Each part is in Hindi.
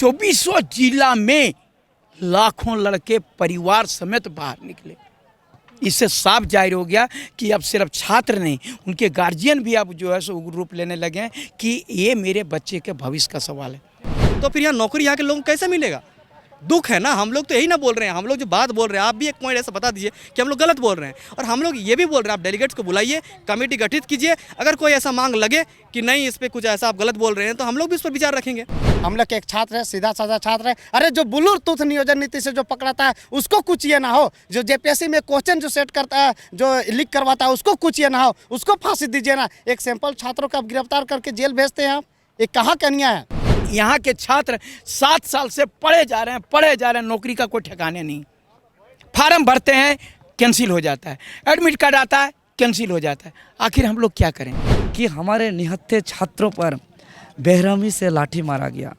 2400 जिला में लाखों लड़के परिवार समेत बाहर निकले। इससे साफ जाहिर हो गया कि अब सिर्फ छात्र नहीं, उनके गार्जियन भी अब जो है सो रूप लेने लगे हैं कि ये मेरे बच्चे के भविष्य का सवाल है। तो फिर यहाँ नौकरी यहाँ के लोगों को कैसे मिलेगा? दुख है ना। हम लोग तो यही ना बोल रहे हैं, हम लोग जो बात बोल रहे हैं, आप भी एक पॉइंट ऐसा बता दीजिए कि हम लोग गलत बोल रहे हैं। और हम लोग ये भी बोल रहे हैं, आप डेलीगेट्स को बुलाइए, कमेटी गठित कीजिए, अगर कोई ऐसा मांग लगे कि नहीं इस पर कुछ ऐसा आप गलत बोल रहे हैं तो हम लोग भी इस पर विचार रखेंगे। हम लोग एक छात्र है, सीधा साधा छात्र है। अरे जो ब्लूटूथ नियोजन नीति से जो पकड़ाता है उसको कुछ ये ना हो, जो जेपीएससी में क्वेश्चन जो सेट करता है, जो लीक करवाता है उसको कुछ ये ना हो, उसको फांसी दीजिए ना। एक सैंपल छात्रों को आप गिरफ्तार करके जेल भेजते हैं आप, ये कहाँ का न्याय है? यहाँ के छात्र 7 साल से पढ़े जा रहे हैं, नौकरी का कोई ठिकाने नहीं। फार्म भरते हैं, कैंसिल हो जाता है, एडमिट कार्ड आता है, कैंसिल हो जाता है। आखिर हम लोग क्या करें? कि हमारे निहत्थे छात्रों पर बेरहमी से लाठी मारा गया,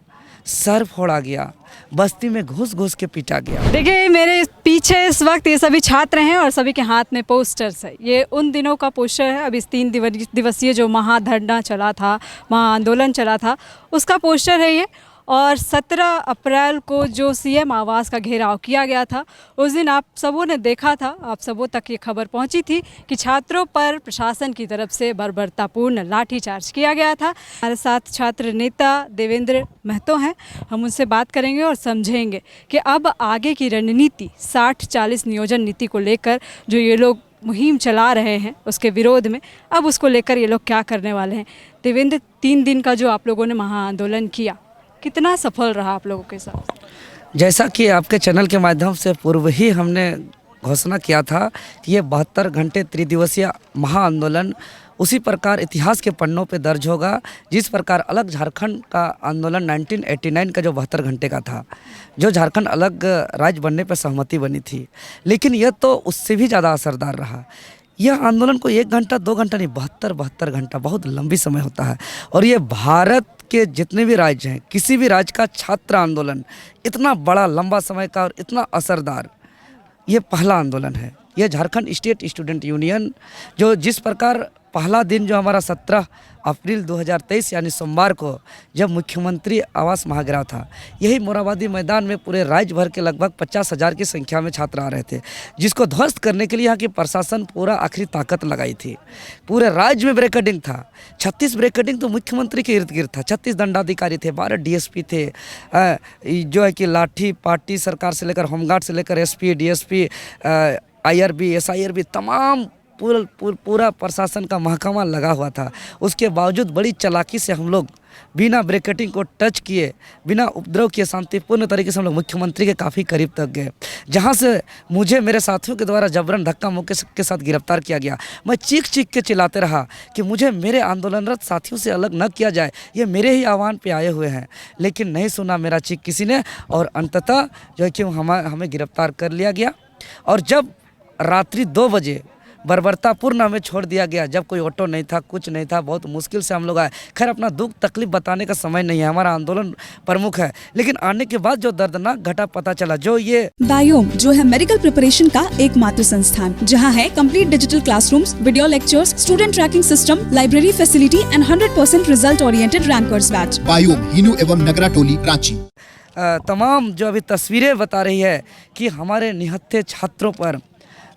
सर फोड़ा गया, बस्ती में घुस घुस के पीटा गया। देखिए मेरे पीछे इस वक्त ये सभी छात्र हैं और सभी के हाथ में पोस्टर्स है। ये उन दिनों का पोस्टर है, अब इस 3 दिवसीय जो महाधरना चला था, महाआंदोलन चला था, उसका पोस्टर है ये। और 17 अप्रैल को जो सीएम आवास का घेराव किया गया था, उस दिन आप सबों ने देखा था, आप सबों तक ये खबर पहुंची थी कि छात्रों पर प्रशासन की तरफ से बर्बरतापूर्ण लाठीचार्ज किया गया था। हमारे साथ छात्र नेता देवेंद्र महतो हैं, हम उनसे बात करेंगे और समझेंगे कि अब आगे की रणनीति 60-40 नियोजन नीति को लेकर जो ये लोग मुहिम चला रहे हैं उसके विरोध में, अब उसको लेकर ये लोग क्या करने वाले हैं। देवेंद्र, 3 दिन का जो आप लोगों ने महाआंदोलन किया, कितना सफल रहा आप लोगों के साथ? जैसा कि आपके चैनल के माध्यम से पूर्व ही हमने घोषणा किया था कि ये 72 घंटे त्रिदिवसीय महाआंदोलन उसी प्रकार इतिहास के पन्नों पे दर्ज होगा जिस प्रकार अलग झारखंड का आंदोलन 1989 का जो 72 घंटे का था, जो झारखंड अलग राज्य बनने पर सहमति बनी थी, लेकिन यह तो उससे भी ज़्यादा असरदार रहा। यह आंदोलन को 1 घंटा 2 घंटा नहीं, 72 घंटा बहुत लंबी समय होता है। और ये भारत के जितने भी राज्य हैं, किसी भी राज्य का छात्र आंदोलन इतना बड़ा लंबा समय का और इतना असरदार, ये पहला आंदोलन है। यह झारखंड स्टेट स्टूडेंट यूनियन जो जिस प्रकार पहला दिन जो हमारा 17 अप्रैल 2023 यानी सोमवार को जब मुख्यमंत्री आवास महाघेराव था, यही मोराबादी मैदान में पूरे राज्य भर के लगभग 50,000 की संख्या में छात्र आ रहे थे, जिसको ध्वस्त करने के लिए यहाँ की प्रशासन पूरा आखिरी ताकत लगाई थी। पूरे राज्य में ब्रेकेडिंग था, 36 ब्रेकेडिंग तो मुख्यमंत्री के इर्द गिर्द था, 36 दंडाधिकारी थे, 12 डीएसपी थे, जो है कि लाठी पार्टी सरकार से लेकर होमगार्ड से लेकर एसपी डीएसपी आईआरबी एसआईआरबी तमाम पूरा प्रशासन का महकमा लगा हुआ था। उसके बावजूद बड़ी चालाकी से हम लोग बिना ब्रेकेटिंग को टच किए, बिना उपद्रव किए, शांतिपूर्ण तरीके से हम लोग मुख्यमंत्री के काफ़ी करीब तक गए, जहां से मुझे मेरे साथियों के द्वारा जबरन धक्का मुक्के के साथ गिरफ्तार किया गया। मैं चीख चीख के चिल्लाते रहा कि मुझे मेरे आंदोलनरत साथियों से अलग न किया जाए, ये मेरे ही आह्वान पे आए हुए हैं, लेकिन नहीं सुना मेरा चीख किसी ने। और अंततः जो है कि हमें गिरफ्तार कर लिया गया। और जब रात्रि 2 बजे बर्बरतापूर्ण हमें छोड़ दिया गया, जब कोई ऑटो नहीं था, कुछ नहीं था, बहुत मुश्किल से हम लोग आए। खैर अपना दुख तकलीफ बताने का समय नहीं है, हमारा आंदोलन प्रमुख है, लेकिन आने के बाद जो दर्दनाक घटा पता चला, जो ये बायोम जो है मेडिकल प्रिपरेशन का एकमात्र संस्थान, जहां है complete digital classrooms, video lectures, student tracking system, library facility and 100% result oriented rankers batch. Biome Hinoo एवं नगरा टोली रांची। तमाम जो अभी तस्वीरें बता रही है कि हमारे निहत्थे छात्रों पर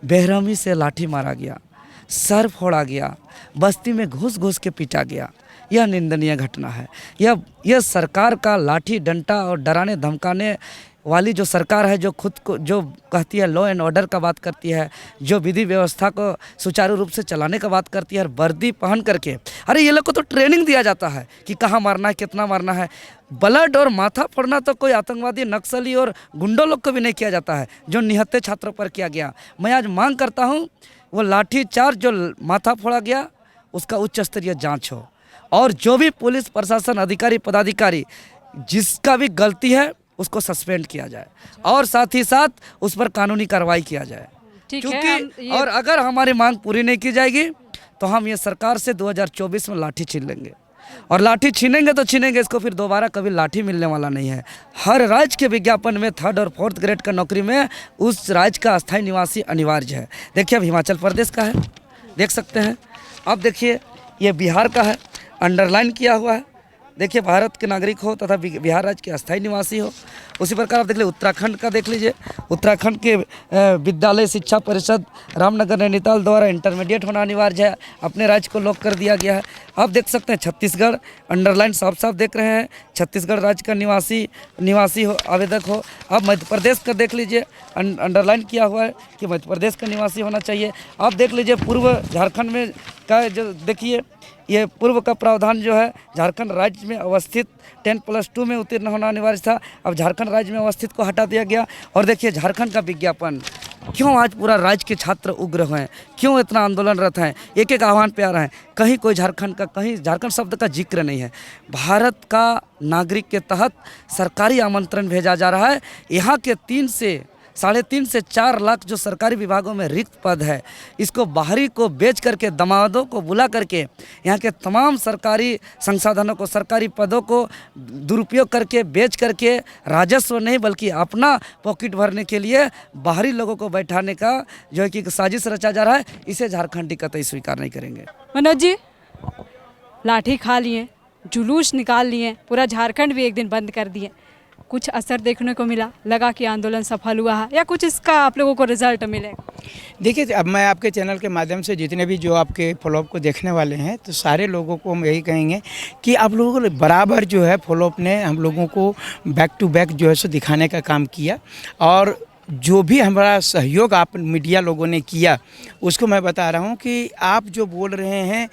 बेरहमी से लाठी मारा गया, सर फोड़ा गया, बस्ती में घुस घुस के पीटा गया। यह निंदनीय घटना है। यह सरकार का लाठी डंडा और डराने धमकाने वाली जो सरकार है, जो खुद को जो कहती है लॉ एंड ऑर्डर का बात करती है, जो विधि व्यवस्था को सुचारू रूप से चलाने का बात करती है, और वर्दी पहन करके, अरे ये लोग को तो ट्रेनिंग दिया जाता है कि कहाँ मारना है, कितना मारना है। ब्लड और माथा फोड़ना तो कोई आतंकवादी, नक्सली और गुंडों लोग को भी नहीं किया जाता है, जो निहत्थे छात्रों पर किया गया। मैं आज मांग करता हूँ वो लाठी चार्ज जो माथा फोड़ा गया उसका उच्च स्तरीय जाँच हो, और जो भी पुलिस प्रशासन अधिकारी पदाधिकारी जिसका भी गलती है उसको सस्पेंड किया जाए, और साथ ही साथ उस पर कानूनी कार्रवाई किया जाए। क्योंकि और अगर हमारी मांग पूरी नहीं की जाएगी तो हम ये सरकार से 2024 में लाठी छीन लेंगे, और लाठी छीनेंगे तो छीनेंगे, इसको फिर दोबारा कभी लाठी मिलने वाला नहीं है। हर राज्य के विज्ञापन में 3rd और 4th ग्रेड का नौकरी में उस राज्य का अस्थायी निवासी अनिवार्य है। देखिए अब हिमाचल प्रदेश का है, देख सकते हैं। अब देखिए ये बिहार का है, अंडरलाइन किया हुआ है, देखिए भारत के नागरिक हो तथा बिहार राज्य के अस्थायी निवासी हो। उसी प्रकार आप देख लीजिए उत्तराखंड का देख लीजिए, उत्तराखंड के विद्यालय शिक्षा परिषद रामनगर नैनीताल द्वारा इंटरमीडिएट होना अनिवार्य है, अपने राज्य को लॉक कर दिया गया है। आप देख सकते हैं छत्तीसगढ़ अंडरलाइन साफ साफ देख रहे हैं, छत्तीसगढ़ राज्य का निवासी हो आवेदक हो। आप मध्य प्रदेश का देख लीजिए, अंडरलाइन किया हुआ है कि मध्य प्रदेश का निवासी होना चाहिए। आप देख लीजिए पूर्व झारखंड में का जो देखिए ये पूर्व का प्रावधान जो है झारखंड राज्य में अवस्थित 10+2 में उत्तीर्ण होना अनिवार्य था, अब झारखंड राज्य में अवस्थित को हटा दिया गया। और देखिए झारखंड का विज्ञापन, क्यों आज पूरा राज्य के छात्र उग्र हैं, क्यों इतना आंदोलनरत हैं, एक एक आह्वान पे आ रहे हैं। कहीं कोई झारखंड का, कहीं झारखंड शब्द का जिक्र नहीं है। भारत का नागरिक के तहत सरकारी आमंत्रण भेजा जा रहा है। यहाँ के 3 से 4 लाख जो सरकारी विभागों में रिक्त पद है, इसको बाहरी को बेच करके, दामादों को बुला करके यहाँ के तमाम सरकारी संसाधनों को, सरकारी पदों को दुरुपयोग करके, बेच करके राजस्व नहीं बल्कि अपना पॉकेट भरने के लिए बाहरी लोगों को बैठाने का जो है कि साजिश रचा जा रहा है। इसे झारखंडी कतई स्वीकार नहीं करेंगे। मनोज जी, लाठी खा लिए, जुलूस निकाल लिए, पूरा झारखंड भी एक दिन बंद कर दिए, कुछ असर देखने को मिला? लगा कि आंदोलन सफल हुआ है या कुछ इसका आप लोगों को रिजल्ट मिलेगा? देखिए, अब मैं आपके चैनल के माध्यम से जितने भी जो आपके फॉलोअप को देखने वाले हैं, तो सारे लोगों को हम यही कहेंगे कि आप लोगों ने बराबर जो है फॉलोअप ने हम लोगों को बैक टू बैक जो है सो दिखाने का काम किया। और जो भी हमारा सहयोग आप मीडिया लोगों ने किया, उसको मैं बता रहा हूँ कि आप जो बोल रहे हैं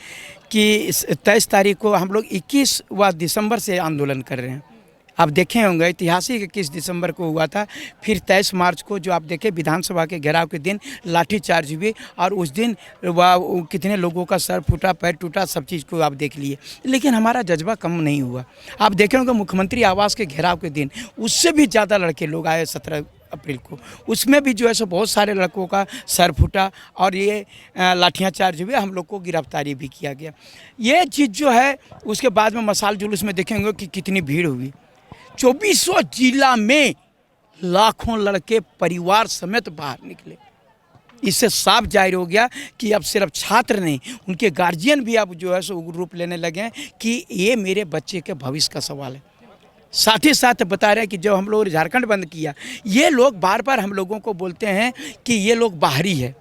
कि 23 तारीख को हम लोग 21 दिसंबर से आंदोलन कर रहे हैं। आप देखे होंगे ऐतिहासिक 21 दिसंबर को हुआ था, फिर 23 मार्च को जो आप देखे विधानसभा के घेराव के दिन लाठीचार्ज हुई, और उस दिन कितने लोगों का सर फूटा, पैर टूटा, सब चीज़ को आप देख लिए। लेकिन हमारा जज्बा कम नहीं हुआ। आप देखे होंगे मुख्यमंत्री आवास के घेराव के दिन उससे भी ज़्यादा लड़के लोग आए 17 अप्रैल को, उसमें भी जो है सो बहुत सारे लड़कों का सर फूटा और ये लाठियाँ चार्ज हुए, हम लोग को गिरफ्तारी भी किया गया। ये चीज़ जो है उसके बाद में मसाल जुलूस में देखेंगे कि कितनी भीड़ हुई। 2400 जिला में लाखों लड़के परिवार समेत बाहर निकले। इससे साफ जाहिर हो गया कि अब सिर्फ छात्र नहीं, उनके गार्जियन भी अब जो है सो रूप लेने लगे हैं कि ये मेरे बच्चे के भविष्य का सवाल है। साथ ही साथ बता रहे हैं कि जब हम लोग झारखंड बंद किया, ये लोग बार बार हम लोगों को बोलते हैं कि ये लोग बाहरी है,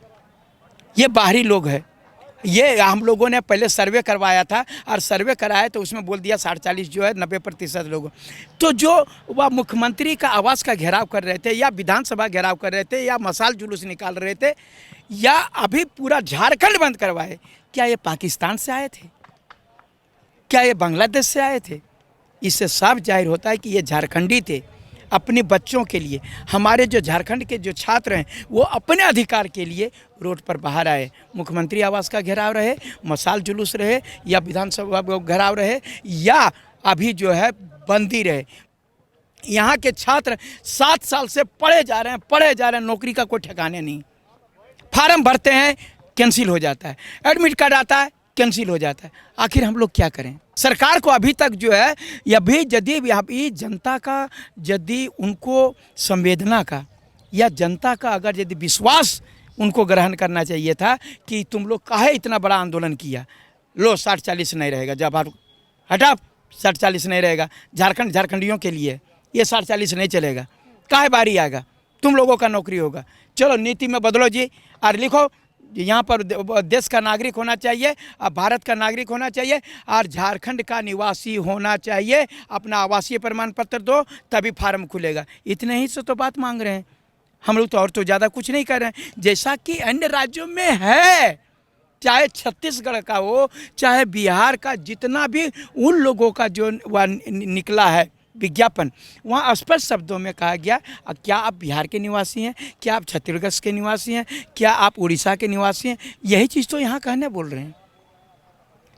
ये बाहरी लोग हैं। ये हम लोगों ने पहले सर्वे करवाया था, और सर्वे कराया तो उसमें बोल दिया 40 जो है 90% लोग। तो जो वह मुख्यमंत्री का आवास का घेराव कर रहे थे, या विधानसभा घेराव कर रहे थे, या मसाल जुलूस निकाल रहे थे, या अभी पूरा झारखंड बंद करवाए, क्या ये पाकिस्तान से आए थे? क्या ये बांग्लादेश से आए थे? इससे साफ जाहिर होता है कि ये झारखंडी थे। अपने बच्चों के लिए, हमारे जो झारखंड के जो छात्र हैं वो अपने अधिकार के लिए रोड पर बाहर आए। मुख्यमंत्री आवास का घेराव रहे, मसाल जुलूस रहे, या विधानसभा घेराव रहे, या अभी जो है बंदी रहे। यहाँ के छात्र 7 साल से पढ़े जा रहे हैं, नौकरी का कोई ठिकाने नहीं। फार्म भरते हैं, कैंसिल हो जाता है, एडमिट कार्ड आता है, कैंसिल हो जाता है। आखिर हम लोग क्या करें? सरकार को अभी तक जो है, यदि अभी जनता का यदि उनको संवेदना का, या जनता का अगर यदि विश्वास उनको ग्रहण करना चाहिए था कि तुम लोग काहे इतना बड़ा आंदोलन किया, लो 60-40 नहीं रहेगा, जब हटा 60-40 नहीं रहेगा, झारखंडियों के लिए ये 60-40 नहीं चलेगा, काहे बारी आएगा, तुम लोगों का नौकरी होगा, चलो नीति में बदलो जी, और लिखो यहाँ पर देश का नागरिक होना चाहिए, भारत का नागरिक होना चाहिए, और झारखंड का निवासी होना चाहिए, अपना आवासीय प्रमाण पत्र दो, तभी फार्म खुलेगा। इतने ही से तो बात मांग रहे हैं हम लोग, तो और तो ज़्यादा कुछ नहीं कर रहे हैं, जैसा कि अन्य राज्यों में है। चाहे छत्तीसगढ़ का हो, चाहे बिहार का, जितना भी उन लोगों का जो वह निकला है विज्ञापन, वहाँ स्पष्ट शब्दों में कहा गया, क्या आप बिहार के निवासी हैं, क्या आप छत्तीसगढ़ के निवासी हैं, क्या आप उड़ीसा के निवासी हैं, यही चीज़ तो यहाँ कहने बोल रहे हैं।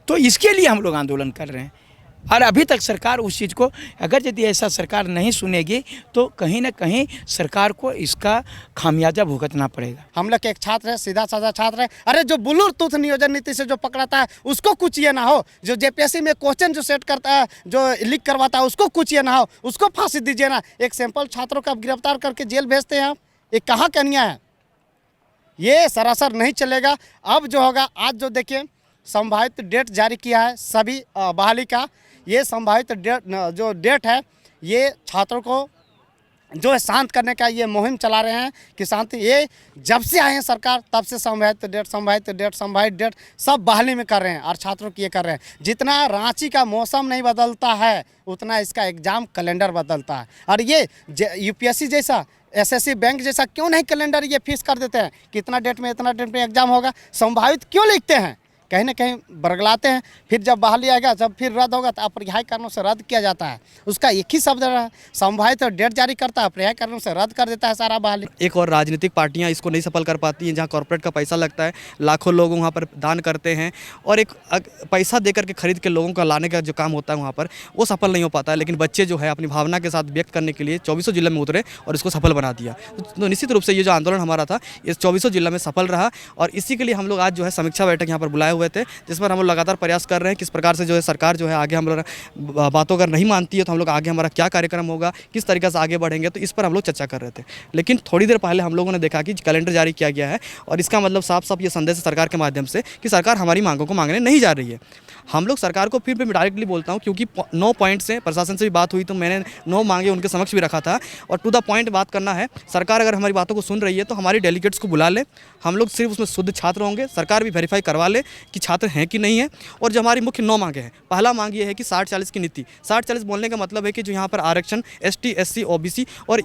तो इसके लिए हम लोग आंदोलन कर रहे हैं। और अभी तक सरकार उस चीज़ को, अगर यदि ऐसा सरकार नहीं सुनेगी तो कहीं ना कहीं सरकार को इसका खामियाजा भुगतना पड़ेगा। हम लोग एक छात्र है, सीधा साधा छात्र है। अरे जो ब्लूटूथ नियोजन नीति से जो पकड़ाता है उसको कुछ ये ना हो, जो जेपीएससी में क्वेश्चन जो सेट करता है, जो लीक करवाता है, उसको कुछ ये ना हो, उसको फांसी दीजिए ना। एक सैंपल छात्रों को आप गिरफ्तार करके जेल भेजते हैं आप, ये कहाँ का न्याय है? ये सरासर नहीं चलेगा। अब जो होगा, आज जो देखिए संभावित डेट जारी किया है सभी बहाली का, ये संभावित जो डेट है, ये छात्रों को जो है शांत करने का ये मुहिम चला रहे हैं कि शांति, ये जब से आए हैं सरकार तब से संभावित डेट सब बहाली में कर रहे हैं और छात्रों की ये कर रहे हैं। जितना रांची का मौसम नहीं बदलता है उतना इसका एग्ज़ाम कैलेंडर बदलता है। और ये यूपीएससी जैसा, एसएससी बैंक जैसा क्यों नहीं कैलेंडर ये फिक्स कर देते हैं कि इतना डेट में एग्ज़ाम होगा? संभावित क्यों लिखते हैं? कहीं ना कहीं बरगलाते हैं। फिर जब बहाली आएगा, जब फिर रद्द होगा तो अप्रिहार्य कारणों से रद्द किया जाता है। उसका एक ही शब्द है, संभावित तो डेट जारी करता है, अप्रिहार्य कारणों से रद्द कर देता है सारा बहाली। एक और राजनीतिक पार्टियां इसको नहीं सफल कर पाती हैं, जहां कॉर्पोरेट का पैसा लगता है, लाखों लोग वहां पर दान करते हैं और एक पैसा दे करके खरीद के लोगों का लाने का जो काम होता है वहाँ पर वो सफल नहीं हो पाता है। लेकिन बच्चे जो है अपनी भावना के साथ व्यक्त करने के लिए 24 जिले में उतरे और इसको सफल बना दिया। तो निश्चित रूप से ये जो आंदोलन हमारा था इस 24 जिला में सफल रहा और इसी के लिए हम लोग आज जो है समीक्षा बैठक यहाँ पर बुलाए हुए थे, जिस पर हम लोग लगातार प्रयास कर रहे हैं किस प्रकार से जो है सरकार जो है आगे हम लोग बातों अगर नहीं मानती है तो हम लोग आगे हमारा क्या कार्यक्रम होगा, किस तरीके से आगे बढ़ेंगे, तो इस पर हम लोग चर्चा कर रहे थे। लेकिन थोड़ी देर पहले हम लोगों ने देखा कि कैलेंडर जारी किया गया है और इसका मतलब साफ साफ ये संदेश है सरकार के माध्यम से कि सरकार हमारी मांगों को मांगने नहीं जा रही है। हम लोग सरकार को फिर भी डायरेक्टली बोलता हूँ, क्योंकि 9 पॉइंट से प्रशासन से भी बात हुई तो मैंने 9 मांगे उनके समक्ष भी रखा था और टू द पॉइंट बात करना है। सरकार अगर हमारी बातों को सुन रही है तो हमारी डेलीगेट्स को बुला ले, हम लोग सिर्फ उसमें शुद्ध छात्र होंगे, सरकार भी वेरीफाई करवा ले कि छात्र हैं कि नहीं है। और जो हमारी मुख्य 9 मांगे हैं, पहला मांग ये है कि 60-40 की नीति। 60-40 बोलने का मतलब है कि जो यहाँ पर आरक्षण ST SC OBC और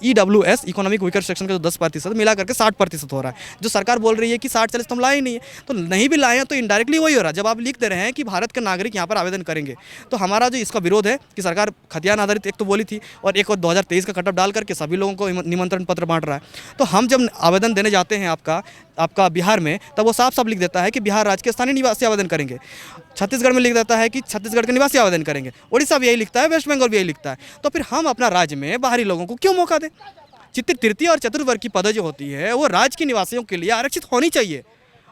EWS इकोनॉमिक वीकर सेक्शन का जो 10% मिला करके 60% हो रहा है। जो सरकार बोल रही है कि 60-40 तो हम लाए ही नहीं है, तो नहीं भी लाए हैं तो इनडायरेक्टली वही हो रहा है। जब आप लिख दे रहे हैं कि भारत के नागरिक यहाँ पर आवेदन करेंगे तो हमारा जो इसका विरोध है कि सरकार खतियान आधारित एक तो बोली थी और एक और 2023 का कटअप डाल करके सभी लोगों को निमंत्रण पत्र बांट रहा है। तो हम जब आवेदन देने जाते हैं आपका बिहार में, तब वो साफ साफ लिख देता है कि बिहार राज्य के स्थानीय निवासी आवेदन करेंगे। छत्तीसगढ़ में लिख देता है कि छत्तीसगढ़ के निवासी आवेदन करेंगे। उड़ीसा भी यही लिखता है, वेस्ट बंगाल भी यही लिखता है। तो फिर हम अपना राज्य में बाहरी लोगों को क्यों मौका दें? तृतीय और चतुर्थ की पद जो होती है वो राज्य के निवासियों के लिए आरक्षित होनी चाहिए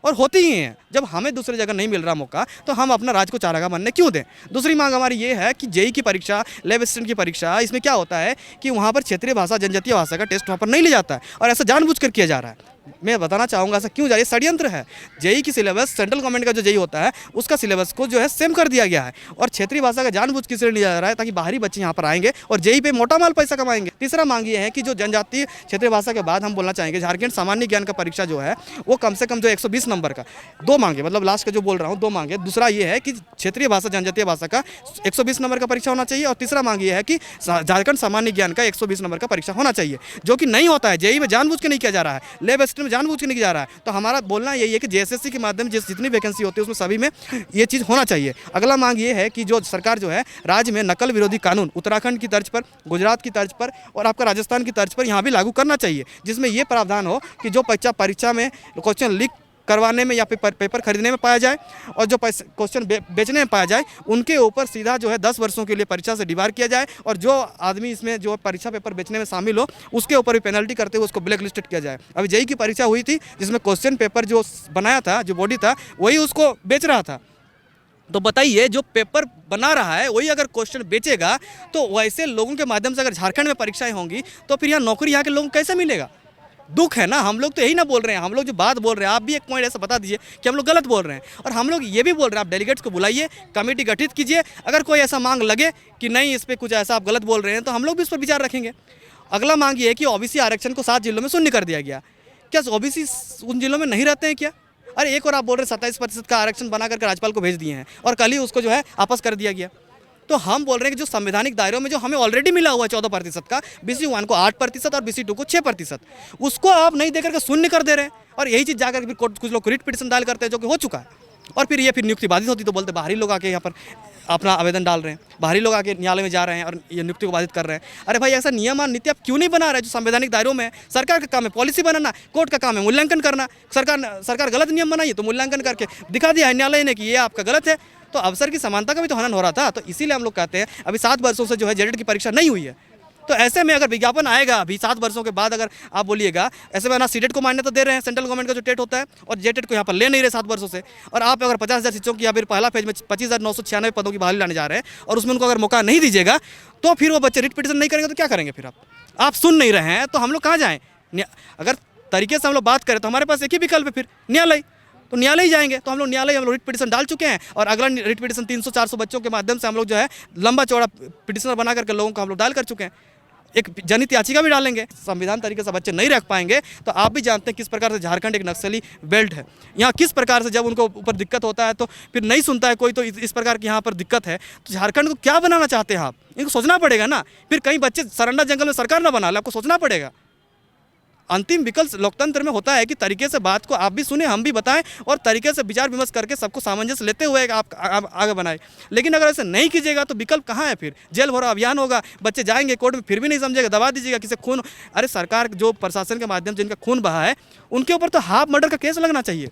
और होती ही हैं। जब हमें दूसरी जगह नहीं मिल रहा मौका तो हम अपना राज्य को चारागाह बनने क्यों दें? दूसरी मांग हमारी ये है कि जेईई की परीक्षा, लैब असिस्टेंट की परीक्षा, इसमें क्या होता है कि वहाँ पर क्षेत्रीय भाषा, जनजातीय भाषा का टेस्ट वहाँ पर नहीं लिया जाता है और ऐसा जानबूझकर किया जा रहा है। मैं बताना चाहूँगा ऐसा क्यों जा रहा है, षड्यंत्र है। जेईई की सिलेबस सेंट्रल गवर्नमेंट का जो जेईई होता है उसका सिलेबस को जो है सेम कर दिया गया है और क्षेत्रीय भाषा का जानबूझ के लिया जा रहा है ताकि बाहरी बच्चे यहाँ पर आएंगे और जेईई पे मोटा माल पैसा कमाएंगे। तीसरा मांग ये है कि जो जनजातीय क्षेत्रीय भाषा के बाद हम बोलना चाहेंगे झारखंड सामान्य ज्ञान का परीक्षा जो है वो कम से कम जो 120 नंबर का 2 मांगे, मतलब लास्ट का जो बोल रहा हूँ 2 मांगे। दूसरा ये है कि क्षेत्रीय भाषा, जनजातीय भाषा का 120 नंबर का परीक्षा होना चाहिए और तीसरा मांग ये है कि झारखंड सामान्य ज्ञान का 120 नंबर का परीक्षा होना चाहिए, जो कि नहीं होता है। जेईई में जानबूझ के नहीं किया जा रहा है, लैब असिस्टेंट में जानबूझ के नहीं किया जा रहा है। तो हमारा बोलना यही है कि जेएसएससी के माध्यम से जितनी वैकेंसी होती है उसमें सभी में ये चीज़ होना चाहिए। अगला मांग ये है कि जो सरकार जो है राज्य में नकल विरोधी कानून उत्तराखंड की तर्ज पर, गुजरात की तर्ज पर और आपका राजस्थान की तर्ज पर यहाँ भी लागू करना चाहिए, जिसमें ये प्रावधान हो कि जो परीक्षा में क्वेश्चन लीक करवाने में या पेपर खरीदने में पाया जाए और जो क्वेश्चन बेचने में पाया जाए उनके ऊपर सीधा जो है 10 वर्षों के लिए परीक्षा से डिबार किया जाए और जो आदमी इसमें जो परीक्षा पेपर बेचने में शामिल हो उसके ऊपर भी पेनल्टी करते हुए उसको ब्लैक लिस्टेड किया जाए। अभी जेईई की परीक्षा हुई थी जिसमें क्वेश्चन पेपर जो बनाया था, जो बॉडी था, वही उसको बेच रहा था। तो बताइए, जो पेपर बना रहा है वही अगर क्वेश्चन बेचेगा तो वैसे लोगों के माध्यम से अगर झारखंड में परीक्षाएं होंगी तो फिर यहाँ नौकरी यहाँ के लोगों को कैसे मिलेगा? दुख है ना। हम लोग तो यही ना बोल रहे हैं, हम लोग जो बात बोल रहे हैं, आप भी एक पॉइंट ऐसा बता दीजिए कि हम लोग गलत बोल रहे हैं। और हम लोग ये भी बोल रहे हैं, आप डेलीगेट्स को बुलाइए, कमेटी गठित कीजिए, अगर कोई ऐसा मांग लगे कि नहीं इस पर कुछ ऐसा आप गलत बोल रहे हैं तो हम लोग भी इस पर विचार रखेंगे। अगला मांग ये है कि ओबीसी आरक्षण को 7 जिलों में शून्य कर दिया गया। क्या ओबीसी उन जिलों में नहीं रहते हैं क्या? अरे एक और आप बोल रहे हैं 27% का आरक्षण बना करके राज्यपाल को भेज दिए हैं और कल ही उसको जो है वापस कर दिया गया। तो हम बोल रहे हैं कि जो संवैधानिक दायरों में जो हमें ऑलरेडी मिला हुआ है 14% का, BC1 को 8% और BC2 को 6%, उसको आप नहीं देकर के शून्य कर दे रहे हैं। और यही चीज़ जाकर फिर कुछ लोग रिट पिटीशन दायर करते हैं जो कि हो चुका है। और फिर ये फिर नियुक्ति बाधित होती तो बोलते बाहरी लोग आके यहाँ पर अपना आवेदन डाल रहे हैं, बाहरी लोग आके न्यायालय में जा रहे हैं और ये नियुक्ति को बाधित कर रहे हैं। अरे भाई, ऐसा नियम और नीति आप क्यों नहीं बना रहे जो संवैधानिक दायरों में है? सरकार का काम है पॉलिसी बनाना, कोर्ट का काम है मूल्यांकन करना। सरकार गलत नियम बनाई तो मूल्यांकन करके दिखा दिया है न्यायालय ने कि ये आपका गलत है। तो अवसर की समानता का भी तो हनन हो रहा था। तो इसीलिए हम लोग कहते हैं अभी 7 वर्षों से जो है जेटेट की परीक्षा नहीं हुई है। तो ऐसे में अगर विज्ञापन आएगा अभी 7 वर्षों के बाद, अगर आप बोलिएगा, ऐसे में ना सीटेट को मान्यता दे रहे हैं सेंट्रल गवर्नमेंट का जो टेट होता है और जेटेट को यहाँ पर ले नहीं रहे 7 वर्षों से, और आप अगर 50,000 सीटों की या फिर पहला फेज में 25,996 पदों की बहाली लाने जा रहे हैं और उसमें उनको अगर मौका नहीं दीजिएगा तो फिर वो बच्चे रिट पिटीशन नहीं करेंगे तो क्या करेंगे? फिर आप सुन नहीं रहे हैं तो हम लोग कहाँ जाएँ? अगर तरीके से हम लोग बात करें तो हमारे पास एक ही विकल्प है फिर न्यायालय। तो न्यायालय ही जाएंगे। तो हम लोग न्यायालय, हम लोग रिट पिटिशन डाल चुके हैं और अगला रिट पिटिशन 300-400 बच्चों के माध्यम से हम लोग जो है लंबा चौड़ा पिटिशनर बना करके लोगों को हम लोग डाल कर चुके हैं। एक जनहित याचिका भी डालेंगे। संविधान तरीके से बच्चे नहीं रख पाएंगे तो आप भी जानते हैं किस प्रकार से झारखंड एक नक्सली बेल्ट है। यहाँ किस प्रकार से जब उनको ऊपर दिक्कत होता है तो फिर नहीं सुनता है कोई, तो इस प्रकार की यहाँ पर दिक्कत है। तो झारखंड को क्या बनाना चाहते हैं आप? इनको सोचना पड़ेगा ना। फिर कहीं बच्चे सरंडा जंगल में सरकार ना बना ले, आपको सोचना पड़ेगा। अंतिम विकल्प लोकतंत्र में होता है कि तरीके से बात को आप भी सुने, हम भी बताएं और तरीके से विचार विमर्श करके सबको सामंजस्य लेते हुए आप आगे बनाएं। लेकिन अगर ऐसे नहीं कीजिएगा तो विकल्प कहाँ है? फिर जेल भरो अभियान होगा, बच्चे जाएंगे कोर्ट में, फिर भी नहीं समझेगा, दबा दीजिएगा किसी खून। अरे सरकार जो प्रशासन के माध्यम से जिनका खून बहा है उनके ऊपर तो हाफ मर्डर का केस लगना चाहिए।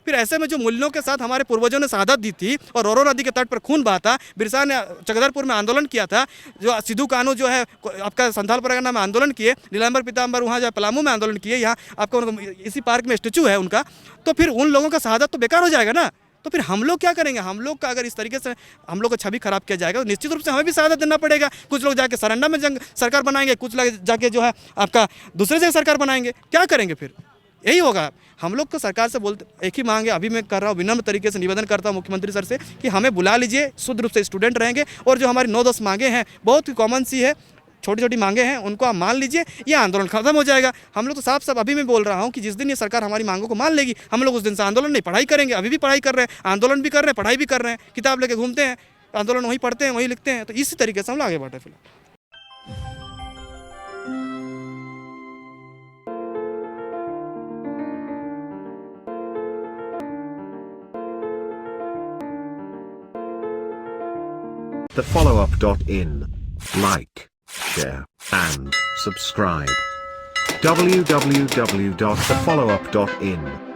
फिर ऐसे में जो मूल्यों के साथ हमारे पूर्वजों ने शहादत दी थी और रोरो नदी के तट पर खून बहा था, बिरसा ने चकदरपुर में आंदोलन किया था, जो सिद्धू कानू जो है आपका संथाल परगना में आंदोलन किए, नीलांबर पीताम्बर वहाँ जो पलामू में आंदोलन किए, यहाँ आपका इसी पार्क में स्टेचू है उनका, तो फिर उन लोगों का शहादत तो बेकार हो जाएगा ना। तो फिर हम लोग क्या करेंगे? हम लोग का अगर इस तरीके से हम लोग का छवि खराब किया जाएगा तो निश्चित रूप से हमें भी शहादत देना पड़ेगा। कुछ लोग जाके सरंडा में सरकार बनाएंगे, कुछ लोग जाके जो है आपका दूसरे जगह सरकार बनाएंगे। क्या करेंगे फिर? यही होगा। हम लोग को सरकार से बोलते एक ही मांग है, अभी मैं कर रहा हूँ, विनम्र तरीके से निवेदन करता हूँ मुख्यमंत्री सर से कि हमें बुला लीजिए, शुद्ध रूप से स्टूडेंट रहेंगे और जो हमारी 9-10 मांगे हैं बहुत ही कॉमन सी है, छोटी छोटी मांगे हैं, उनको आप मान लीजिए, ये आंदोलन खत्म हो जाएगा। हम लोग तो साफ साफ अभी मैं बोल रहा हूँ कि जिस दिन ये सरकार हमारी मांगों को मान लेगी हम लोग उस दिन से आंदोलन नहीं, पढ़ाई करेंगे। अभी भी पढ़ाई कर रहे हैं, आंदोलन भी कर रहे हैं, पढ़ाई भी कर रहे हैं, किताब लेके घूमते हैं, आंदोलन वहीं पढ़ते हैं, वहीं लिखते हैं। तो इसी तरीके से हम लोग आगे बढ़े फिलहाल। thefollowup.in. Like, share, and subscribe. www.thefollowup.in